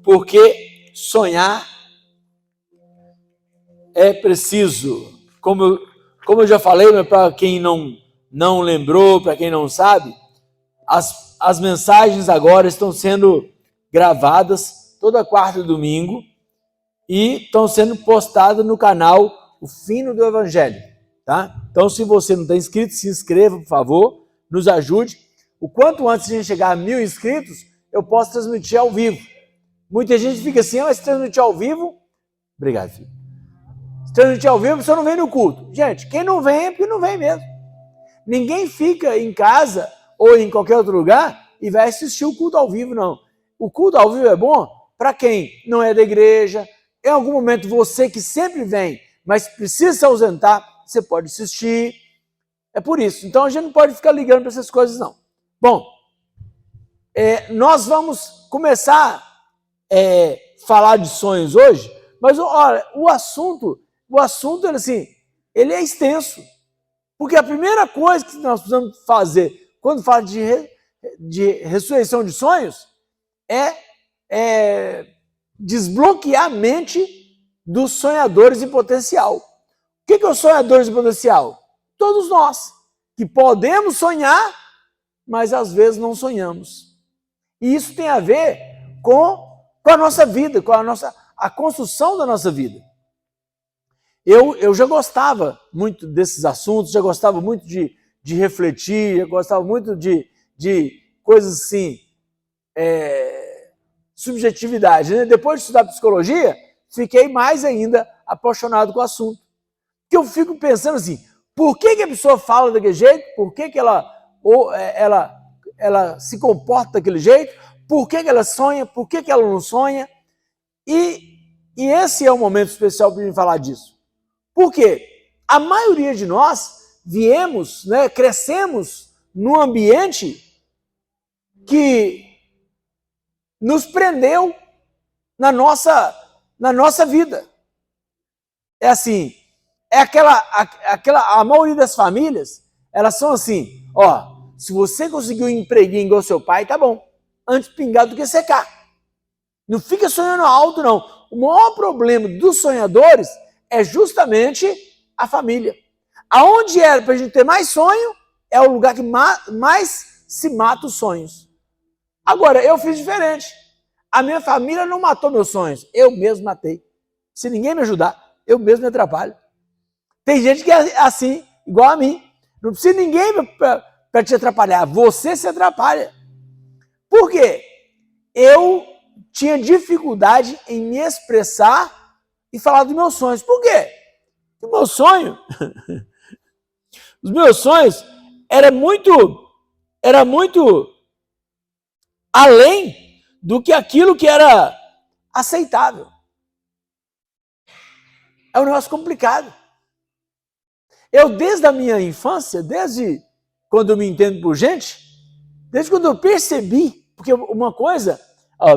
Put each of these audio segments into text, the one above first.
porque sonhar é preciso. Como eu já falei, mas para quem não lembrou, para quem não sabe, as mensagens agora estão sendo gravadas toda quarta e domingo e estão sendo postadas no canal O Fino do Evangelho, tá? Então, se você não está inscrito, se inscreva, por favor, nos ajude. O quanto antes de a gente chegar a 1000 inscritos, eu posso transmitir ao vivo. Muita gente fica assim, mas se transmitir ao vivo... Obrigado, filho. Se transmitir ao vivo, você não vem no culto. Gente, quem não vem é porque não vem mesmo. Ninguém fica em casa ou em qualquer outro lugar e vai assistir o culto ao vivo, não. O culto ao vivo é bom para quem não é da igreja. Em algum momento, você que sempre vem, mas precisa se ausentar, você pode assistir. É por isso. Então, a gente não pode ficar ligando para essas coisas, não. Bom, nós vamos começar a falar de sonhos hoje, mas olha, o assunto ele é extenso. Porque a primeira coisa que nós precisamos fazer quando fala de ressurreição de sonhos é desbloquear a mente dos sonhadores em potencial. O que é os sonhadores em potencial? Todos nós, que podemos sonhar, mas às vezes não sonhamos. E isso tem a ver com a nossa vida, com a construção da nossa vida. Eu já gostava muito desses assuntos, já gostava muito de refletir, já gostava muito de coisas assim, subjetividade. Né? Depois de estudar psicologia, fiquei mais ainda apaixonado com o assunto. Porque eu fico pensando assim, por que a pessoa fala daquele jeito? Por que ela se comporta daquele jeito? Por que ela sonha? Por que ela não sonha? E esse é o momento especial para a gente falar disso. Porque a maioria de nós viemos, né, crescemos num ambiente que nos prendeu na nossa vida. É assim, a maioria das famílias, elas são assim, ó, se você conseguiu um empreguinho igual seu pai, tá bom, antes pingar do que secar. Não fica sonhando alto, não. O maior problema dos sonhadores é justamente a família. Aonde era para a gente ter mais sonho, é o lugar que mais se mata os sonhos. Agora, eu fiz diferente. A minha família não matou meus sonhos, eu mesmo matei. Se ninguém me ajudar, eu mesmo me atrapalho. Tem gente que é assim, igual a mim. Não precisa de ninguém para te atrapalhar, você se atrapalha. Por quê? Eu tinha dificuldade em me expressar e falar dos meus sonhos. Por quê? Porque os meus sonhos era muito além do que aquilo que era aceitável. É um negócio complicado. Eu, desde a minha infância, desde quando eu me entendo por gente, desde quando eu percebi, porque uma coisa,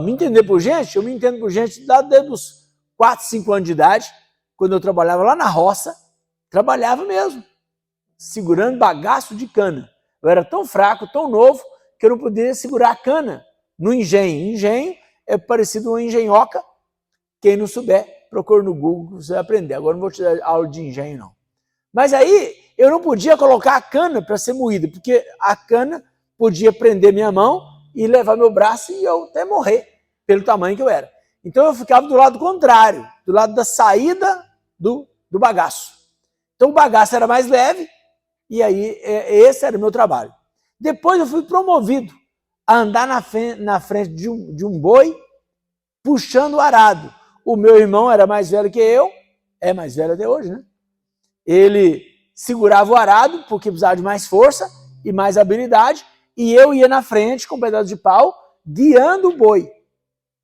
me entender por gente, eu me entendo por gente desde os 4, 5 anos de idade, quando eu trabalhava lá na roça, trabalhava mesmo, segurando bagaço de cana. Eu era tão fraco, tão novo, que eu não podia segurar a cana no engenho. Engenho é parecido com uma engenhoca. Quem não souber, procure no Google, você vai aprender. Agora não vou te dar aula de engenho, não. Mas aí eu não podia colocar a cana para ser moída, porque a cana podia prender minha mão e levar meu braço e eu até morrer, pelo tamanho que eu era. Então eu ficava do lado contrário, do lado da saída do bagaço. Então o bagaço era mais leve e aí esse era o meu trabalho. Depois eu fui promovido a andar na frente de um boi, puxando o arado. O meu irmão era mais velho que eu, é mais velho até hoje, né? Ele segurava o arado porque precisava de mais força e mais habilidade, e eu ia na frente com um pedaço de pau, guiando o boi.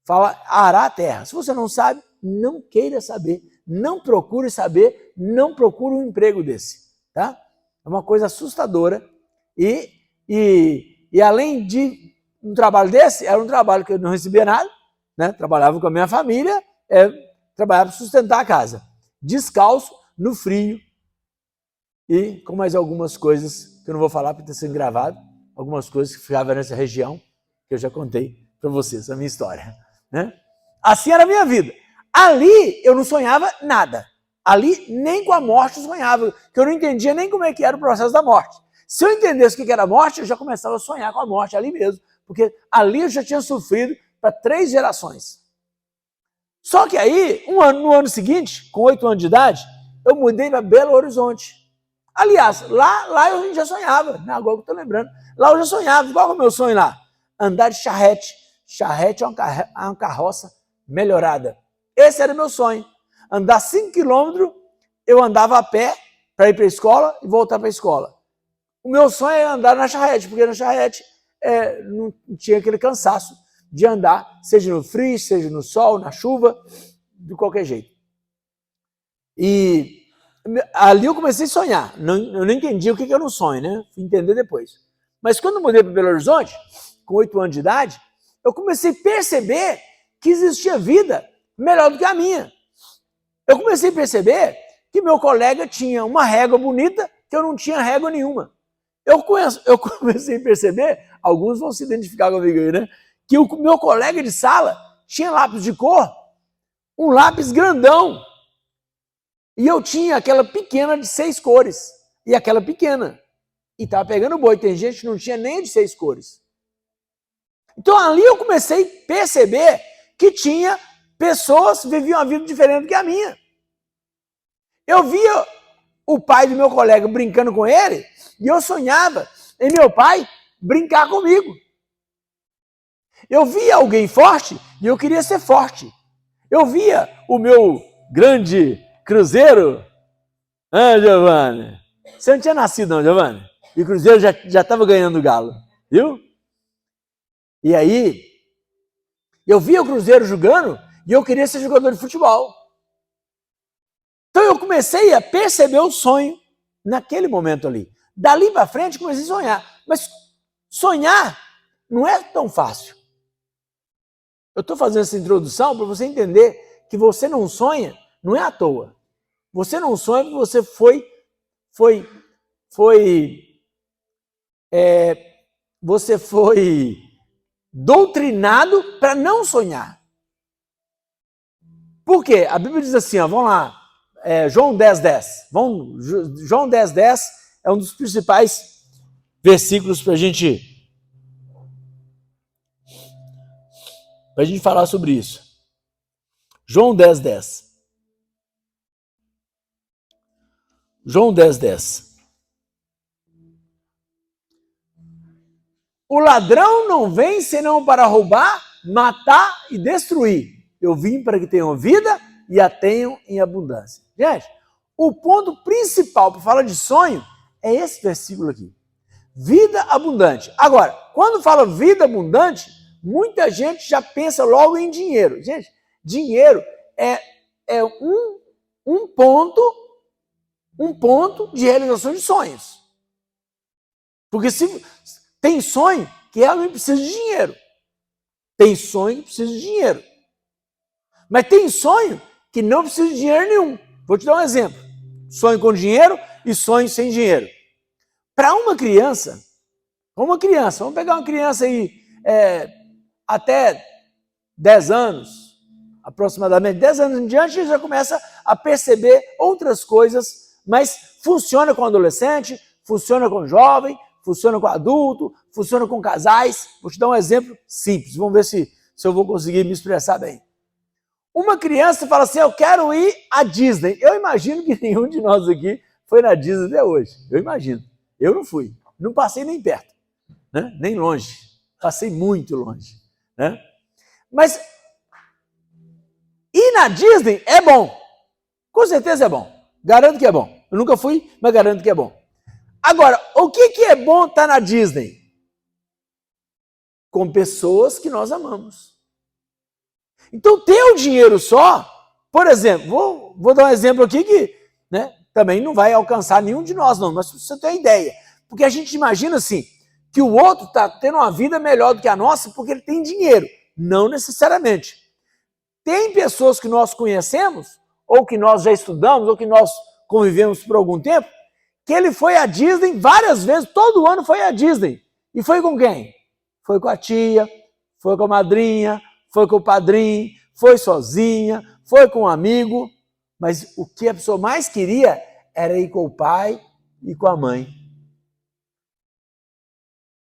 Fala, arar a terra. Se você não sabe, não queira saber, não procure saber, não procure um emprego desse, tá? É uma coisa assustadora e além de um trabalho desse, era um trabalho que eu não recebia nada, né? Trabalhava com a minha família, trabalhava para sustentar a casa, descalço, no frio e com mais algumas coisas que eu não vou falar porque está sendo gravado, algumas coisas que ficavam nessa região que eu já contei para vocês, a minha história, né? Assim era a minha vida. Ali eu não sonhava nada. Ali nem com a morte eu sonhava, que eu não entendia nem como é que era o processo da morte. Se eu entendesse o que era a morte, eu já começava a sonhar com a morte ali mesmo, porque ali eu já tinha sofrido para 3 gerações. Só que aí, no ano seguinte, com 8 anos de idade, eu mudei para Belo Horizonte. Aliás, lá eu já sonhava, agora que eu estou lembrando, lá eu já sonhava. Qual é o meu sonho lá? Andar de charrete. Charrete é uma carroça melhorada. Esse era o meu sonho. Andar 5 quilômetros, eu andava a pé para ir para a escola e voltar para a escola. O meu sonho é andar na charrete, porque na charrete não tinha aquele cansaço de andar, seja no frio, seja no sol, na chuva, de qualquer jeito. E ali eu comecei a sonhar. Eu não entendi o que era um sonho, né? Fui entender depois. Mas quando eu mudei para Belo Horizonte, com 8 anos de idade, eu comecei a perceber que existia vida melhor do que a minha. Eu comecei a perceber que meu colega tinha uma régua bonita, que eu não tinha régua nenhuma. Eu comecei a perceber, alguns vão se identificar comigo aí, né? Que o meu colega de sala tinha lápis de cor, um lápis grandão. E eu tinha aquela pequena de 6 cores. E aquela pequena. E estava pegando boi. Tem gente que não tinha nem de 6 cores. Então ali eu comecei a perceber que tinha pessoas que viviam uma vida diferente do que a minha. Eu via o pai do meu colega brincando com ele e eu sonhava em meu pai brincar comigo. Eu via alguém forte e eu queria ser forte. Eu via o meu grande Cruzeiro. Giovanni? Você não tinha nascido não, Giovanni? E o Cruzeiro já estava ganhando o Galo, viu? E aí, eu via o Cruzeiro jogando e eu queria ser jogador de futebol. Então eu comecei a perceber o sonho naquele momento ali. Dali para frente comecei a sonhar. Mas sonhar não é tão fácil. Eu estou fazendo essa introdução para você entender que você não sonha, não é à toa. Você não sonha porque você você foi doutrinado para não sonhar. Por quê? A Bíblia diz assim, ó, vamos lá, João 10:10. João 10:10 é um dos principais versículos para a gente falar sobre isso. João 10:10. João 10:10. O ladrão não vem senão para roubar, matar e destruir. Eu vim para que tenham vida e a tenham em abundância. Gente, o ponto principal para falar de sonho é esse versículo aqui. Vida abundante. Agora, quando fala vida abundante, muita gente já pensa logo em dinheiro. Gente, dinheiro é um ponto de realização de sonhos. Porque se tem sonho que ela não precisa de dinheiro. Tem sonho que precisa de dinheiro. Mas tem sonho que não precisa de dinheiro nenhum. Vou te dar um exemplo. Sonho com dinheiro e sonho sem dinheiro. Para uma criança, vamos pegar uma criança aí até 10 anos, aproximadamente 10 anos em diante, já começa a perceber outras coisas, mas funciona com adolescente, funciona com jovem, funciona com adulto, funciona com casais. Vou te dar um exemplo simples, vamos ver se eu vou conseguir me expressar bem. Uma criança fala assim, eu quero ir à Disney. Eu imagino que nenhum de nós aqui foi na Disney até hoje. Eu imagino. Eu não fui. Não passei nem perto, né? Nem longe. Passei muito longe, né? Mas ir na Disney é bom. Com certeza é bom. Garanto que é bom. Eu nunca fui, mas garanto que é bom. Agora, o que é bom estar na Disney? Com pessoas que nós amamos. Então, ter o dinheiro só, por exemplo, vou dar um exemplo aqui que, né, também não vai alcançar nenhum de nós, não, mas você tem uma ideia. Porque a gente imagina assim, que o outro está tendo uma vida melhor do que a nossa porque ele tem dinheiro. Não necessariamente. Tem pessoas que nós conhecemos, ou que nós já estudamos, ou que nós convivemos por algum tempo, que ele foi à Disney várias vezes, todo ano foi à Disney. E foi com quem? Foi com a tia, foi com a madrinha, foi com o padrinho, foi sozinha, foi com um amigo, mas o que a pessoa mais queria era ir com o pai e com a mãe.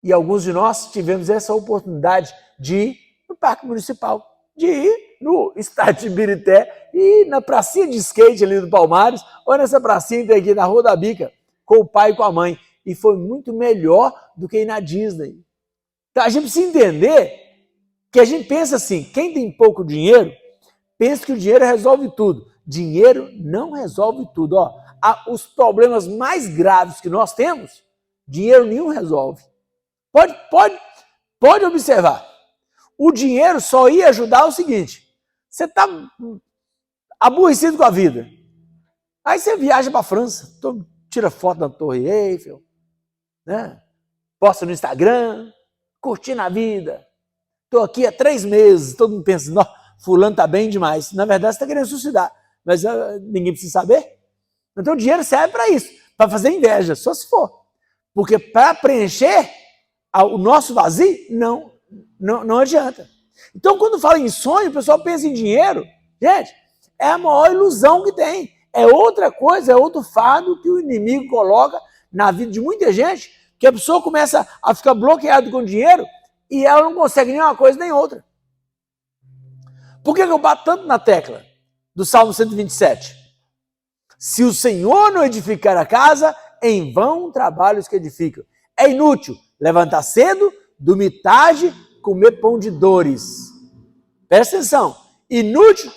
E alguns de nós tivemos essa oportunidade de ir no Parque Municipal, de ir no estádio de Ibirité e na pracinha de skate ali do Palmares, ou nessa pracinha aqui na Rua da Bica, com o pai e com a mãe. E foi muito melhor do que ir na Disney. Então a gente precisa entender que a gente pensa assim, quem tem pouco dinheiro, pensa que o dinheiro resolve tudo. Dinheiro não resolve tudo. Ó, os problemas mais graves que nós temos, dinheiro nenhum resolve. Pode observar. O dinheiro só ia ajudar o seguinte, você está aborrecido com a vida. Aí você viaja para a França, tira foto da Torre Eiffel, né? Posta no Instagram, curtindo a vida. Estou aqui há 3 meses, todo mundo pensa, fulano está bem demais. Na verdade, você está querendo suicidar, mas ninguém precisa saber. Então o dinheiro serve para isso, para fazer inveja, só se for. Porque para preencher o nosso vazio, não adianta. Então, quando fala em sonho, o pessoal pensa em dinheiro. Gente, é a maior ilusão que tem. É outra coisa, é outro fardo que o inimigo coloca na vida de muita gente, que a pessoa começa a ficar bloqueada com dinheiro e ela não consegue nem uma coisa nem outra. Por que eu bato tanto na tecla do Salmo 127? Se o Senhor não edificar a casa, em vão trabalhos que edificam. É inútil levantar cedo, dormir tarde, comer pão de dores. Presta atenção. Inútil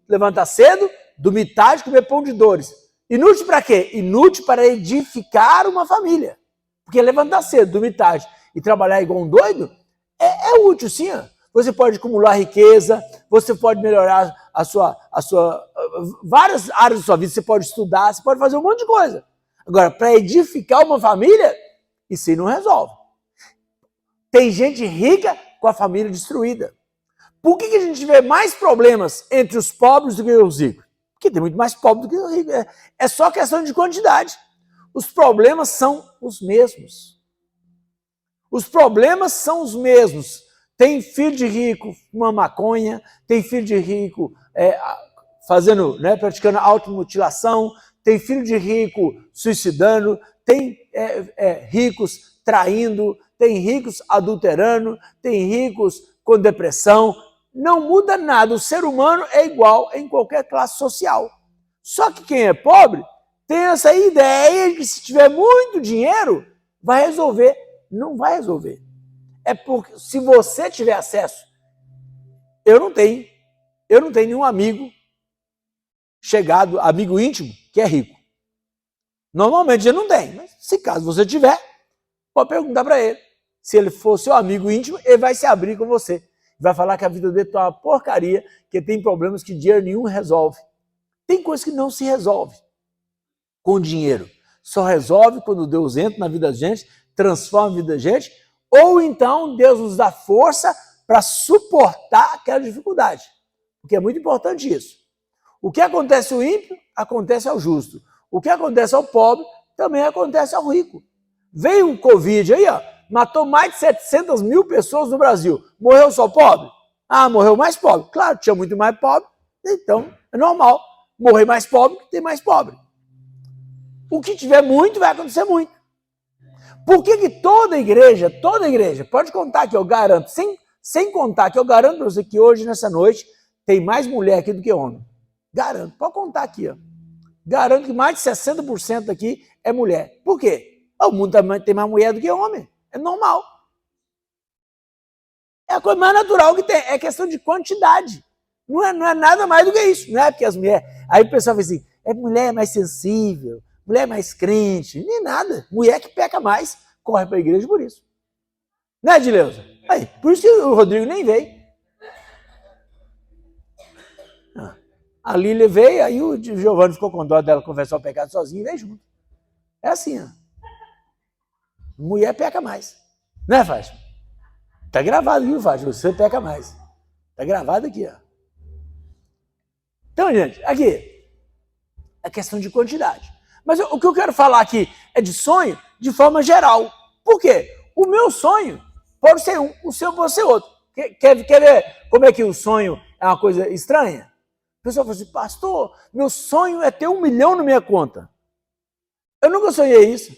levantar cedo, dormir tarde, comer pão de dores. Inútil para quê? Inútil para edificar uma família. Porque levantar cedo, dormir tarde e trabalhar igual um doido é útil, sim. Você pode acumular riqueza, você pode melhorar várias áreas da sua vida, você pode estudar, você pode fazer um monte de coisa. Agora, para edificar uma família, isso aí não resolve. Tem gente rica com a família destruída. Por que a gente vê mais problemas entre os pobres do que os ricos? Porque tem muito mais pobre do que os ricos. É só questão de quantidade. Os problemas são os mesmos. Os problemas são os mesmos. Tem filho de rico fumando maconha, tem filho de rico praticando automutilação, tem filho de rico suicidando, tem ricos traindo, tem ricos adulterando, tem ricos com depressão. Não muda nada, o ser humano é igual em qualquer classe social. Só que quem é pobre tem essa ideia de que se tiver muito dinheiro, vai resolver. Não vai resolver. É porque se você tiver acesso, eu não tenho nenhum amigo chegado, amigo íntimo, que é rico. Normalmente ele não tem, mas se caso você tiver, pode perguntar para ele. Se ele for seu amigo íntimo, ele vai se abrir com você. Vai falar que a vida dele está uma porcaria, que tem problemas que dinheiro nenhum resolve. Tem coisas que não se resolve com dinheiro. Só resolve quando Deus entra na vida da gente, transforma a vida da gente, ou então Deus nos dá força para suportar aquela dificuldade. Porque é muito importante isso. O que acontece ao ímpio, acontece ao justo. O que acontece ao pobre, também acontece ao rico. Veio um Covid aí, matou mais de 700 mil pessoas no Brasil. Morreu só pobre? Morreu mais pobre. Claro, tinha muito mais pobre, então é normal. Morrer mais pobre que tem mais pobre. O que tiver muito, vai acontecer muito. Por que toda igreja, pode contar que eu garanto, sem contar que eu garanto para você que hoje, nessa noite, tem mais mulher aqui do que homem. Garanto, pode contar aqui. Garanto que mais de 60% aqui é mulher. Por quê? O mundo também tem mais mulher do que homem. É normal. É a coisa mais natural que tem. É questão de quantidade. Não é nada mais do que isso. Não é porque as mulheres... Aí o pessoal fala assim, mulher mais sensível, mulher mais crente. Nem nada. Mulher que peca mais, corre para a igreja por isso. Né, Edileuza? Aí, por isso que o Rodrigo nem veio. A Lília veio, aí o Giovanni ficou com dó dela confessar o pecado sozinho e veio junto. É assim, Mulher peca mais. Né, Fátima? Tá gravado, viu, Fátima? Você peca mais. Tá gravado aqui, Então, gente, aqui, é questão de quantidade. Mas o que eu quero falar aqui é de sonho de forma geral. Por quê? O meu sonho pode ser um, o seu pode ser outro. Quer ver como é que o sonho É uma coisa estranha? O pessoal fala assim, pastor, meu sonho é ter 1 milhão na minha conta. Eu nunca sonhei isso.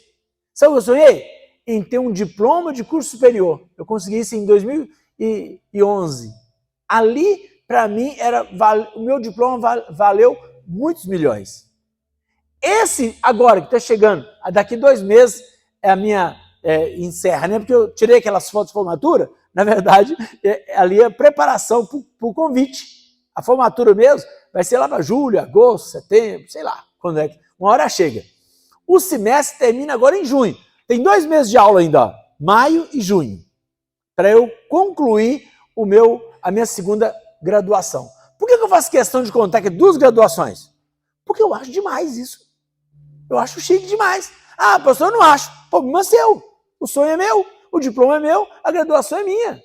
Sabe o que eu sonhei? Em ter um diploma de curso superior. Eu consegui isso em 2011. Ali, para mim, o meu diploma valeu muitos milhões. Esse agora que está chegando, daqui 2 meses, é a minha encerra, né? Porque eu tirei aquelas fotos de formatura, na verdade, ali é preparação para o convite. A formatura mesmo vai ser lá para julho, agosto, setembro, sei lá, quando é que uma hora chega. O semestre termina agora em junho. Tem 2 meses de aula ainda, ó, maio e junho, para eu concluir a minha segunda graduação. Por que eu faço questão de contar que 2 graduações? Porque eu acho demais isso. Eu acho chique demais. Ah, professor, eu não acho. Problema seu. O sonho é meu, o diploma é meu, a graduação é minha.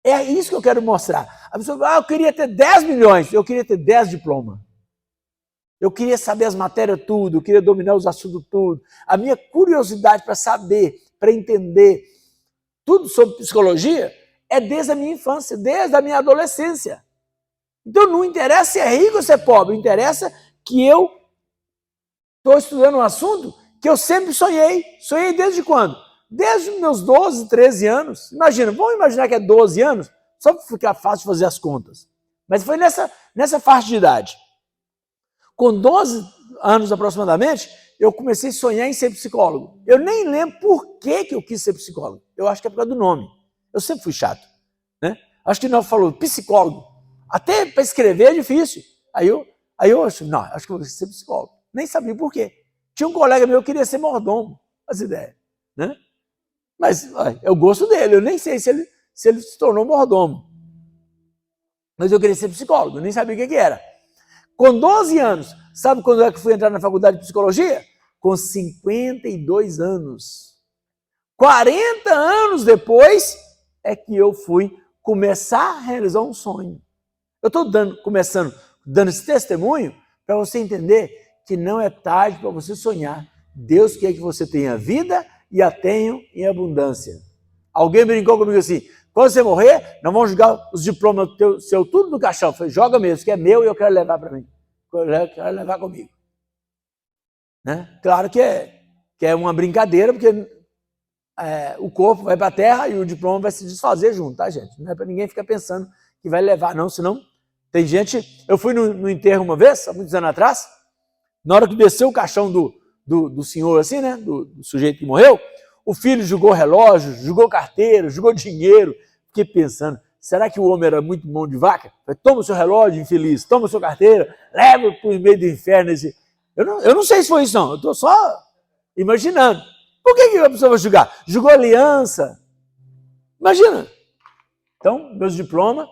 É isso que eu quero mostrar. A pessoa fala, eu queria ter 10 milhões, eu queria ter 10 diplomas. Eu queria saber as matérias tudo, eu queria dominar os assuntos tudo. A minha curiosidade para saber, para entender tudo sobre psicologia é desde a minha infância, desde a minha adolescência. Então não interessa se é rico ou se é pobre, interessa que eu estou estudando um assunto que eu sempre sonhei. Sonhei desde quando? Desde os meus 12, 13 anos. Imagina, vamos imaginar que é 12 anos, só para ficar fácil de fazer as contas. Mas foi nessa faixa de idade. Com 12 anos aproximadamente, eu comecei a sonhar em ser psicólogo. Eu nem lembro por que eu quis ser psicólogo. Eu acho que é por causa do nome. Eu sempre fui chato, né? Acho que não falou psicólogo. Até para escrever é difícil. Aí eu acho que eu vou ser psicólogo. Nem sabia por quê. Tinha um colega meu que queria ser mordomo, as ideias, né? Mas eu gosto dele, eu nem sei se ele se tornou mordomo. Mas eu queria ser psicólogo, eu nem sabia o que era. Com 12 anos, sabe quando é que fui entrar na faculdade de psicologia? Com 52 anos. 40 anos depois é que eu fui começar a realizar um sonho. Eu estou começando dando esse testemunho para você entender que não é tarde para você sonhar. Deus quer que você tenha vida e a tenha em abundância. Alguém brincou comigo assim, quando você morrer, nós vamos jogar os diplomas seu tudo no caixão. Eu falei, joga mesmo, que é meu e eu quero levar para mim. Eu quero levar comigo. Né? Claro que é uma brincadeira, porque o corpo vai para a terra e o diploma vai se desfazer junto, tá, gente? Não é para ninguém ficar pensando que vai levar, não, senão tem gente... Eu fui no enterro uma vez, há muitos anos atrás, na hora que desceu o caixão do senhor, assim, né, do sujeito que morreu, o filho jogou relógio, jogou carteira, jogou dinheiro. Fiquei pensando, será que o homem era muito mão de vaca? Falei, toma o seu relógio, infeliz, toma a sua carteira, leva para o meio do inferno. Eu não sei se foi isso, não. Eu estou só imaginando. Por que a pessoa vai julgar? Jogou aliança. Imagina. Então, meus diplomas,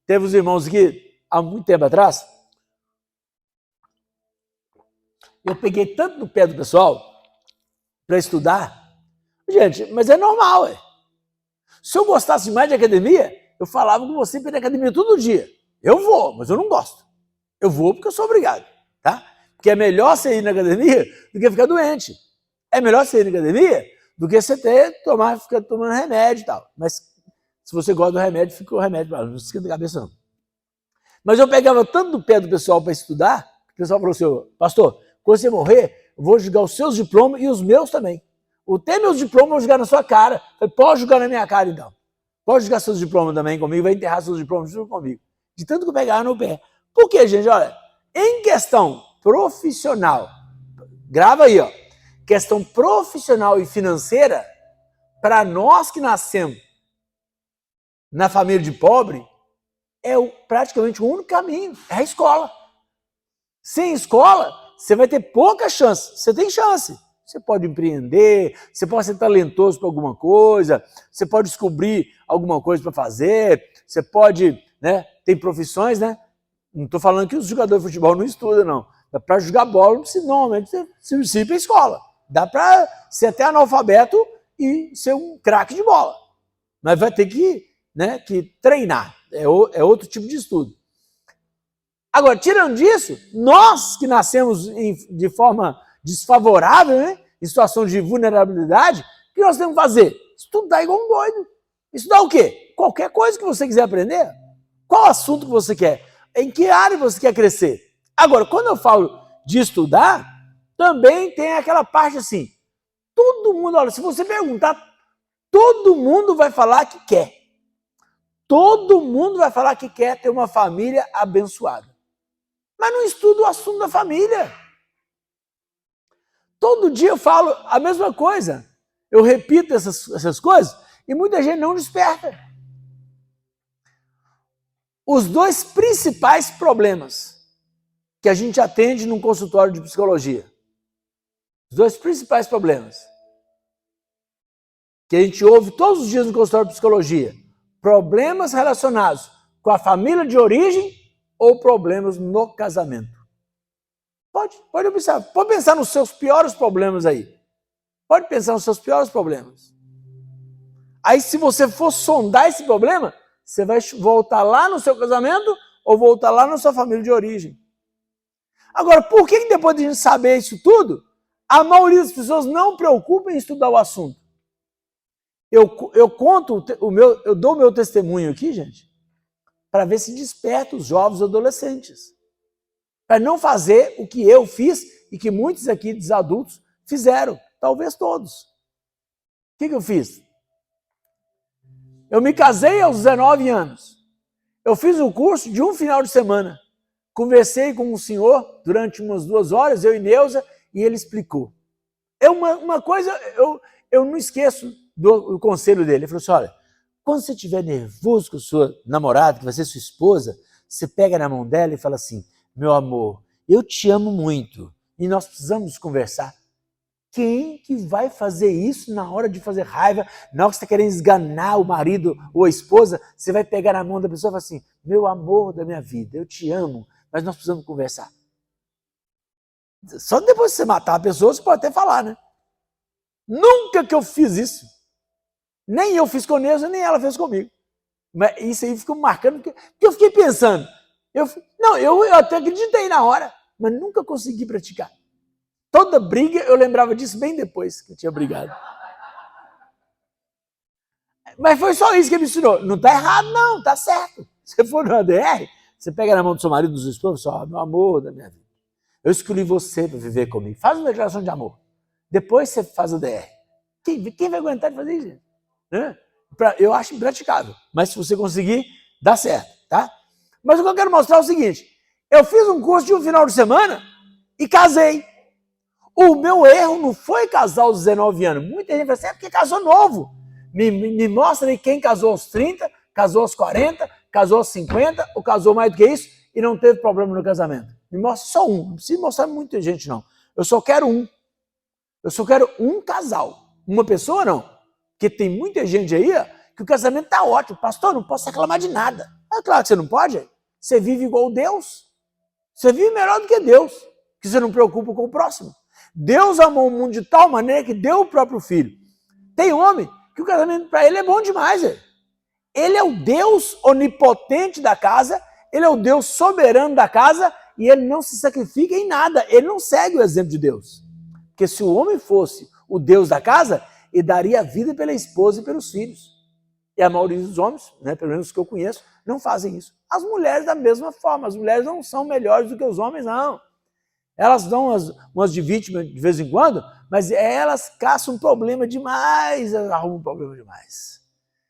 teve os irmãos aqui, há muito tempo atrás, eu peguei tanto no pé do pessoal para estudar. Gente, mas é normal, ué. Se eu gostasse mais de academia, eu falava com você para ir na academia todo dia. Eu vou, mas eu não gosto. Eu vou porque eu sou obrigado, tá? Porque é melhor você ir na academia do que ficar doente. É melhor você ir na academia do que você ficar tomando remédio e tal. Mas se você gosta do remédio, fica o remédio, não esquenta a cabeça não. Mas eu pegava tanto do pé do pessoal para estudar, que o pessoal falou assim, pastor, quando você morrer, eu vou jogar os seus diplomas e os meus também. Até meus diplomas eu vou jogar na sua cara. Eu falei, pode jogar na minha cara então. Pode jogar seus diplomas também comigo, vai enterrar seus diplomas junto comigo. De tanto que eu pegava no pé. Por quê, gente? Olha, em questão profissional, grava aí, ó. Questão profissional e financeira, para nós que nascemos na família de pobre, é praticamente o único caminho, é a escola. Sem escola, você vai ter pouca chance. Você tem chance. Você pode empreender, você pode ser talentoso para alguma coisa, você pode descobrir alguma coisa para fazer, você pode, né, tem profissões, né? Não estou falando que os jogadores de futebol não estudam, não. Para jogar bola, não precisa, normalmente, você precisa ir para a escola. Dá para ser até analfabeto e ser um craque de bola. Mas vai ter que treinar. É outro tipo de estudo. Agora, tirando disso, nós que nascemos de forma desfavorável, né? Em situação de vulnerabilidade, o que nós temos que fazer? Estudar igual um doido. Estudar o quê? Qualquer coisa que você quiser aprender. Qual assunto que você quer? Em que área você quer crescer? Agora, quando eu falo de estudar, também tem aquela parte assim, todo mundo, olha, se você perguntar, todo mundo vai falar que quer. Todo mundo vai falar que quer ter uma família abençoada. Mas não estuda o assunto da família. Todo dia eu falo a mesma coisa. Eu repito essas coisas e muita gente não desperta. Os dois principais problemas que a gente atende num consultório de psicologia. Os dois principais problemas que a gente ouve todos os dias no consultório de psicologia. Problemas relacionados com a família de origem ou problemas no casamento. Pode observar. Pode pensar nos seus piores problemas aí. Pode pensar nos seus piores problemas. Aí, se você for sondar esse problema, você vai voltar lá no seu casamento ou voltar lá na sua família de origem. Agora, por que depois de a gente saber isso tudo, a maioria das pessoas não preocupa em estudar o assunto? Eu conto eu dou o meu testemunho aqui, gente, para ver se desperta os jovens adolescentes. Para não fazer o que eu fiz e que muitos aqui dos adultos fizeram, talvez todos. O que eu fiz? Eu me casei aos 19 anos. Eu fiz um curso de um final de semana. Conversei com um senhor durante umas 2 horas, eu e Neuza, e ele explicou. Uma coisa, eu não esqueço do conselho dele. Ele falou assim, olha, quando você estiver nervoso com a sua namorada, que vai ser sua esposa, você pega na mão dela e fala assim, meu amor, eu te amo muito e nós precisamos conversar. Quem que vai fazer isso na hora de fazer raiva, na hora que você está querendo esganar o marido ou a esposa, você vai pegar na mão da pessoa e falar assim, meu amor da minha vida, eu te amo, mas nós precisamos conversar. Só depois que você matar a pessoa, você pode até falar, né? Nunca que eu fiz isso. Nem eu fiz com a Neuza, nem ela fez comigo. Mas isso aí ficou marcando, porque eu fiquei pensando. Eu até acreditei na hora, mas nunca consegui praticar. Toda briga, eu lembrava disso bem depois que eu tinha brigado. Mas foi só isso que ele me ensinou. Não está errado, não, está certo. Se for no ADR, você pega na mão do seu marido, dos seus esposos, e fala, meu amor da minha vida, eu escolhi você para viver comigo. Faz uma declaração de amor. Depois você faz o DR. Quem vai aguentar de fazer isso, gente? Eu acho impraticável. Mas se você conseguir, dá certo, tá? Mas o que eu quero mostrar é o seguinte. Eu fiz um curso de um final de semana e casei. O meu erro não foi casar aos 19 anos. Muita gente fala assim, é porque casou novo. Me mostra aí quem casou aos 30, casou aos 40, casou aos 50, ou casou mais do que isso e não teve problema no casamento. Me mostra só um. Não precisa mostrar muita gente, não. Eu só quero um. Eu só quero um casal. Uma pessoa, não. Porque tem muita gente aí que o casamento está ótimo. Pastor, não posso reclamar de nada. É claro que você não pode. Você vive igual Deus. Você vive melhor do que Deus. Porque você não preocupa com o próximo. Deus amou o mundo de tal maneira que deu o próprio filho. Tem homem que o casamento para ele é bom demais. Ele é o Deus onipotente da casa. Ele é o Deus soberano da casa. E ele não se sacrifica em nada. Ele não segue o exemplo de Deus. Porque se o homem fosse o Deus da casa, ele daria a vida pela esposa e pelos filhos. E a maioria dos homens, né, pelo menos os que eu conheço, não fazem isso. As mulheres da mesma forma. As mulheres não são melhores do que os homens, não. Elas dão umas de vítima de vez em quando, mas elas caçam um problema demais, arrumam um problema demais.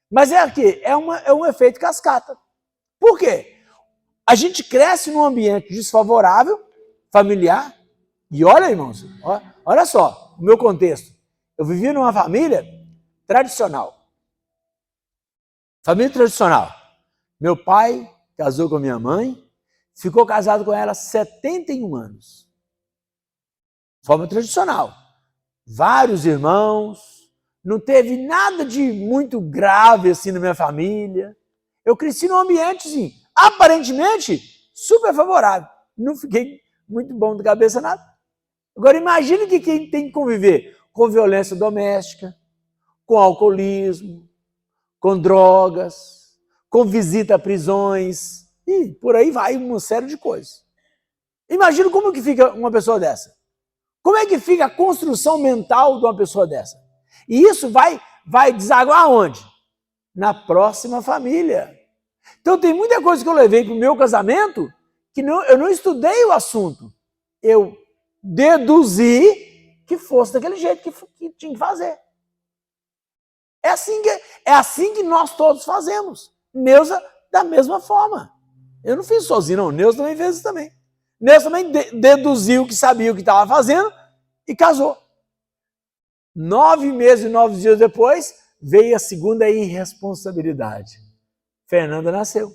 Mas é aqui, é um efeito cascata. Por quê? A gente cresce num ambiente desfavorável, familiar, e olha, irmãos, olha só o meu contexto. Eu vivia numa família tradicional. Família tradicional. Meu pai casou com a minha mãe, ficou casado com ela 71 anos. Forma tradicional. Vários irmãos, não teve nada de muito grave assim na minha família. Eu cresci num ambiente, assim, aparentemente, super favorável. Não fiquei muito bom de cabeça, nada. Agora, imagine que quem tem que conviver com violência doméstica, com alcoolismo, com drogas, com visita a prisões, e por aí vai uma série de coisas. Imagina como que fica uma pessoa dessa. Como é que fica a construção mental de uma pessoa dessa? E isso vai desaguar aonde? Na próxima família. Então tem muita coisa que eu levei para o meu casamento que eu não estudei o assunto. Eu deduzi que fosse daquele jeito que tinha que fazer. É assim que nós todos fazemos. Neuza, da mesma forma. Eu não fiz sozinho, não. Neuza também fez isso também. Neuza também deduziu que sabia o que estava fazendo e casou. 9 meses e 9 dias depois, veio a segunda irresponsabilidade. Fernanda nasceu.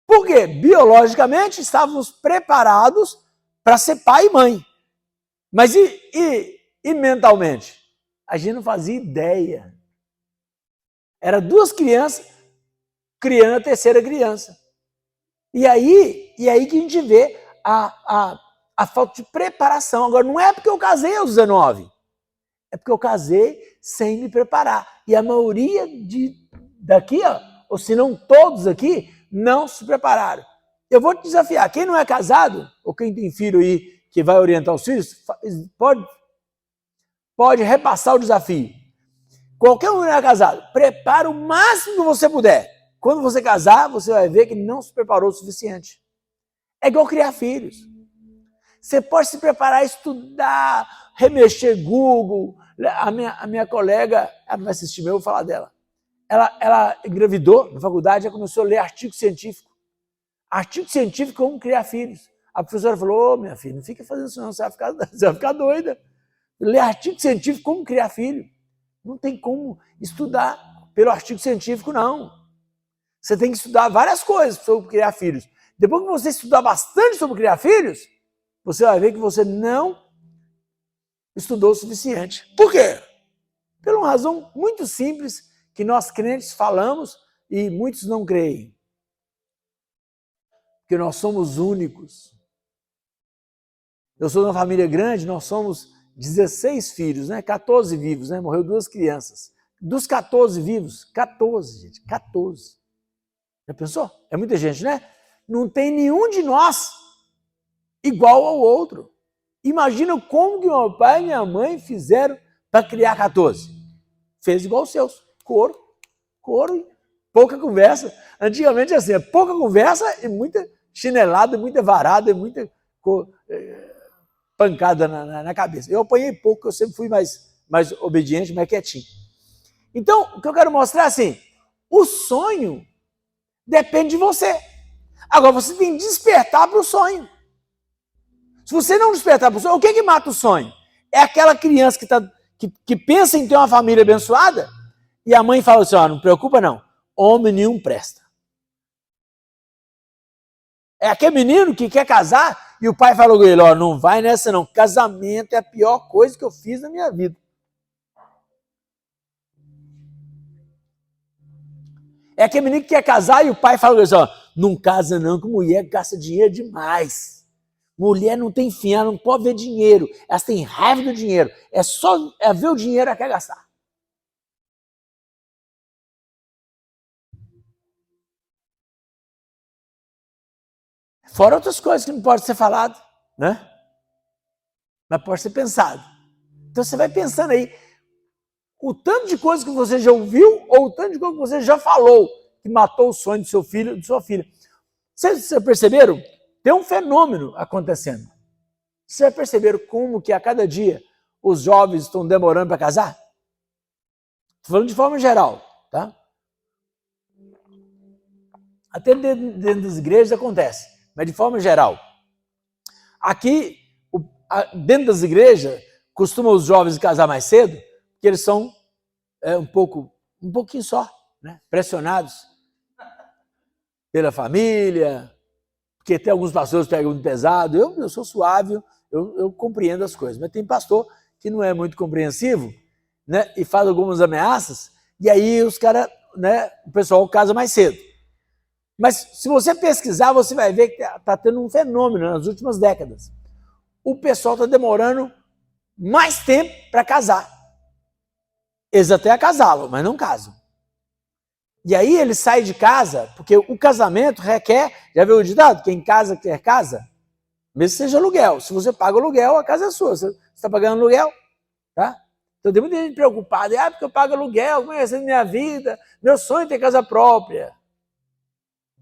Por quê? Biologicamente, estávamos preparados para ser pai e mãe. Mas e mentalmente? A gente não fazia ideia. Era 2 crianças criando a terceira criança. E aí que a gente vê a falta de preparação. Agora, não é porque eu casei aos 19. É porque eu casei sem me preparar. E a maioria daqui, ó, ou se não todos aqui, não se prepararam. Eu vou te desafiar. Quem não é casado, ou quem tem filho aí que vai orientar os filhos, pode repassar o desafio. Qualquer um que não é casado, prepara o máximo que você puder. Quando você casar, você vai ver que não se preparou o suficiente. É igual criar filhos. Você pode se preparar, estudar, remexer Google. A minha colega, ela não vai assistir, mas eu vou falar dela. Ela engravidou na faculdade, já começou a ler artigo científico. Artigo científico como criar filhos. A professora falou, minha filha, não fica fazendo isso não, você vai ficar doida. Ler artigo científico como criar filho. Não tem como estudar pelo artigo científico, não. Você tem que estudar várias coisas sobre criar filhos. Depois que você estudar bastante sobre criar filhos, você vai ver que você não estudou o suficiente. Por quê? Por uma razão muito simples que nós crentes falamos e muitos não creem. Porque nós somos únicos. Eu sou de uma família grande, nós somos 16 filhos, né? 14 vivos, né? Morreu 2 crianças. Dos 14 vivos, 14, gente, 14. Já pensou? É muita gente, né? Não tem nenhum de nós igual ao outro. Imagina como que meu pai e minha mãe fizeram para criar 14. Fez igual os seus. Couro, pouca conversa. Antigamente assim, é pouca conversa e muita chinelada, muita varada, muita pancada na cabeça. Eu apanhei pouco, eu sempre fui mais obediente, mais quietinho. Então, o que eu quero mostrar é assim, o sonho depende de você. Agora, você tem que despertar para o sonho. Se você não despertar para o sonho, o que mata o sonho? É aquela criança que pensa em ter uma família abençoada e a mãe fala assim, ó, não preocupa não, homem nenhum presta. É aquele menino que quer casar e o pai falou com ele, ó, não vai nessa não, casamento é a pior coisa que eu fiz na minha vida. É aquele menino que quer casar e o pai fala assim, ó, não casa não, que mulher gasta dinheiro demais. Mulher não tem fim, ela não pode ver dinheiro, ela tem raiva do dinheiro. É só ver o dinheiro ela quer gastar. Fora outras coisas que não pode ser falado, né? Mas pode ser pensado. Então você vai pensando aí, o tanto de coisa que você já ouviu ou o tanto de coisa que você já falou que matou o sonho do seu filho ou de sua filha. Vocês perceberam? Tem um fenômeno acontecendo. Vocês já perceberam como que a cada dia os jovens estão demorando para casar? Estou falando de forma geral, tá? Até dentro das igrejas acontece, mas de forma geral. Aqui, dentro das igrejas, costumam os jovens casar mais cedo, porque eles são um pouquinho só, né? Pressionados pela família, porque tem alguns pastores que pegam muito pesado. Eu sou suave, eu compreendo as coisas, mas tem pastor que não é muito compreensivo, né? E faz algumas ameaças, e aí os caras, né? O pessoal casa mais cedo. Mas se você pesquisar, você vai ver que está tendo um fenômeno nas últimas décadas. O pessoal está demorando mais tempo para casar. Eles até acasalam, mas não casam. E aí ele sai de casa, porque o casamento requer, já viu o ditado? Quem casa quer casa, mesmo que seja aluguel. Se você paga aluguel, a casa é sua. Você está pagando aluguel, tá? Então tem muita gente preocupada, porque eu pago aluguel, como é que vai ser minha vida? Meu sonho é ter casa própria.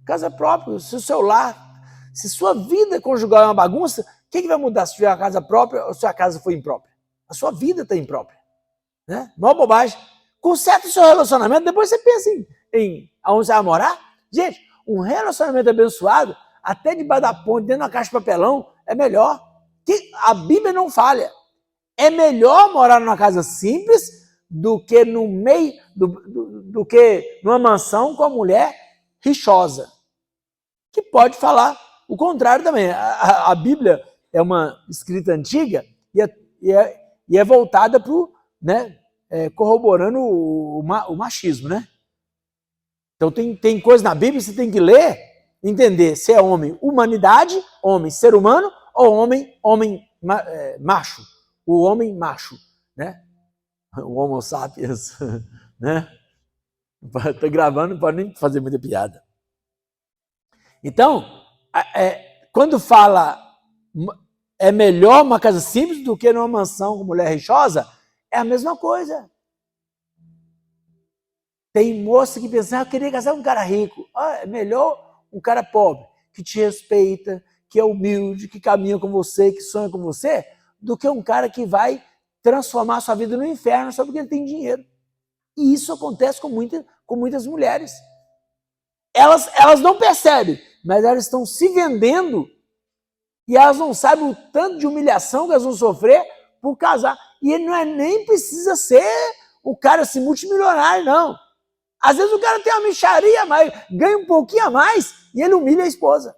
Casa própria, se o seu lar, se sua vida conjugal é uma bagunça, o que vai mudar se tiver uma casa própria ou se a casa for imprópria? A sua vida está imprópria. Né? Maior bobagem. Conserta o seu relacionamento, depois você pensa em aonde você vai morar. Gente, um relacionamento abençoado, até debaixo da ponte, dentro da caixa de papelão, é melhor. A Bíblia não falha. É melhor morar numa casa simples do que no meio, do que numa mansão com a mulher rixosa. Que pode falar o contrário também. A Bíblia é uma escrita antiga e é voltada para o, né, corroborando o machismo, né? Então tem coisa na Bíblia que você tem que ler, entender se é homem, humanidade, homem, ser humano, ou homem macho, o homem macho, né? O homo sapiens, né? Tá gravando, não pode nem fazer muita piada. Então, quando fala é melhor uma casa simples do que numa mansão com mulher rixosa, é a mesma coisa. Tem moça que pensa, eu queria casar com um cara rico. É melhor um cara pobre, que te respeita, que é humilde, que caminha com você, que sonha com você, do que um cara que vai transformar a sua vida no inferno só porque ele tem dinheiro. E isso acontece com muitas mulheres. Elas não percebem, mas elas estão se vendendo e elas não sabem o tanto de humilhação que elas vão sofrer por casar. E ele nem precisa ser o cara assim, multimilionário, não. Às vezes o cara tem uma mixaria, mas ganha um pouquinho a mais e ele humilha a esposa.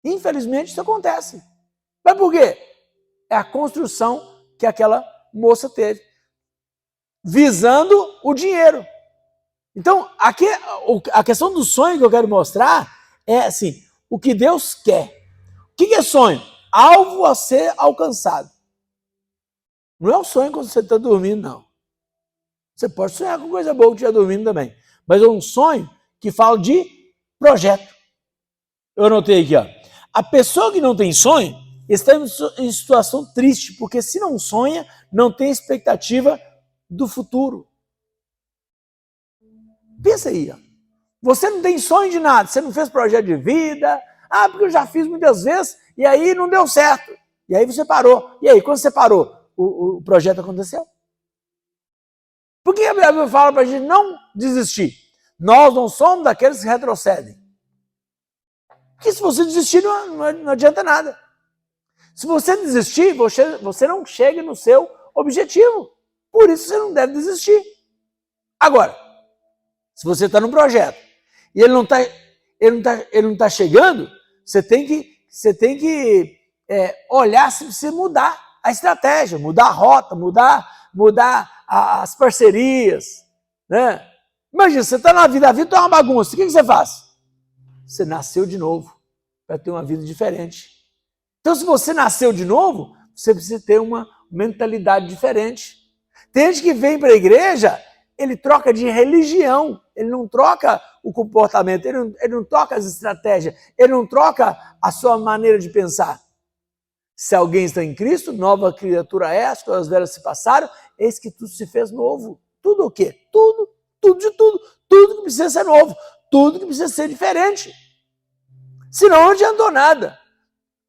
Infelizmente isso acontece. Mas por quê? É a construção que aquela moça teve, visando o dinheiro. Então, aqui, a questão do sonho que eu quero mostrar é assim, o que Deus quer. O que é sonho? Alvo a ser alcançado. Não é o sonho quando você está dormindo, não. Você pode sonhar com coisa boa que estiver dormindo também. Mas é um sonho que fala de projeto. Eu anotei aqui, ó. A pessoa que não tem sonho está em situação triste, porque se não sonha, não tem expectativa do futuro. Pensa aí, ó. Você não tem sonho de nada, você não fez projeto de vida, porque eu já fiz muitas vezes, e aí não deu certo. E aí você parou. E aí, quando você parou, o projeto aconteceu? Por que a Bíblia fala para a gente não desistir? Nós não somos daqueles que retrocedem. Porque se você desistir, não adianta nada. Se você desistir, você não chega no seu objetivo. Por isso você não deve desistir. Agora, se você está num projeto e ele não está chegando, você tem que olhar se você mudar a estratégia, mudar a rota, mudar as parcerias. Né? Imagina, você está na vida, a vida está uma bagunça. O que você faz? Você nasceu de novo para ter uma vida diferente. Então, se você nasceu de novo, você precisa ter uma mentalidade diferente. Tem gente que vem para a igreja, ele troca de religião, ele não troca o comportamento, ele não troca as estratégias, ele não troca a sua maneira de pensar. Se alguém está em Cristo, nova criatura é, as coisas velhas se passaram, eis que tudo se fez novo. Tudo o quê? Tudo que precisa ser novo, tudo que precisa ser diferente. Senão não adiantou nada.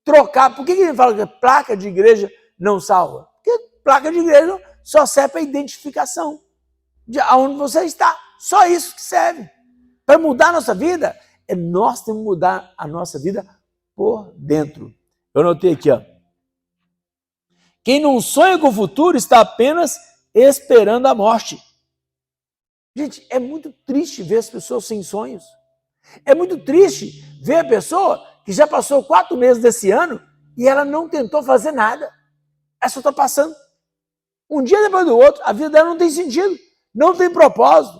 Trocar, por que ele fala que placa de igreja não salva? Porque placa de igreja só serve para identificação de aonde você está. Só isso que serve. Para mudar a nossa vida, nós temos que mudar a nossa vida por dentro. Eu anotei aqui, ó. Quem não sonha com o futuro está apenas esperando a morte. Gente, é muito triste ver as pessoas sem sonhos. É muito triste ver a pessoa que já passou 4 meses desse ano e ela não tentou fazer nada. Ela só está passando. Um dia depois do outro, a vida dela não tem sentido, não tem propósito.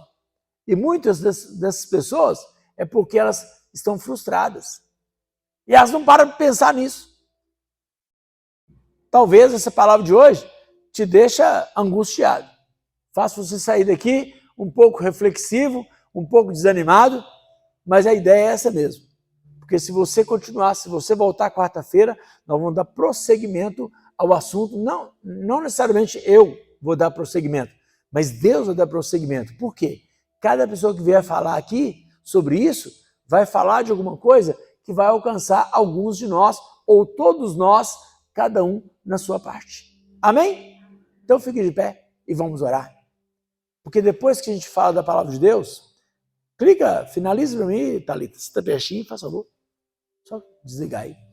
E muitas dessas pessoas é porque elas estão frustradas. E elas não param de pensar nisso. Talvez essa palavra de hoje te deixe angustiado. Faça você sair daqui um pouco reflexivo, um pouco desanimado, mas a ideia é essa mesmo. Porque se você continuar, se você voltar quarta-feira, nós vamos dar prosseguimento ao assunto. Não necessariamente eu vou dar prosseguimento, mas Deus vai dar prosseguimento. Por quê? Cada pessoa que vier falar aqui sobre isso vai falar de alguma coisa que vai alcançar alguns de nós, ou todos nós, cada um na sua parte. Amém? Então fique de pé e vamos orar. Porque depois que a gente fala da palavra de Deus, clica, finaliza para mim, Thalita, se está pertinho, faz favor. Só desligar aí.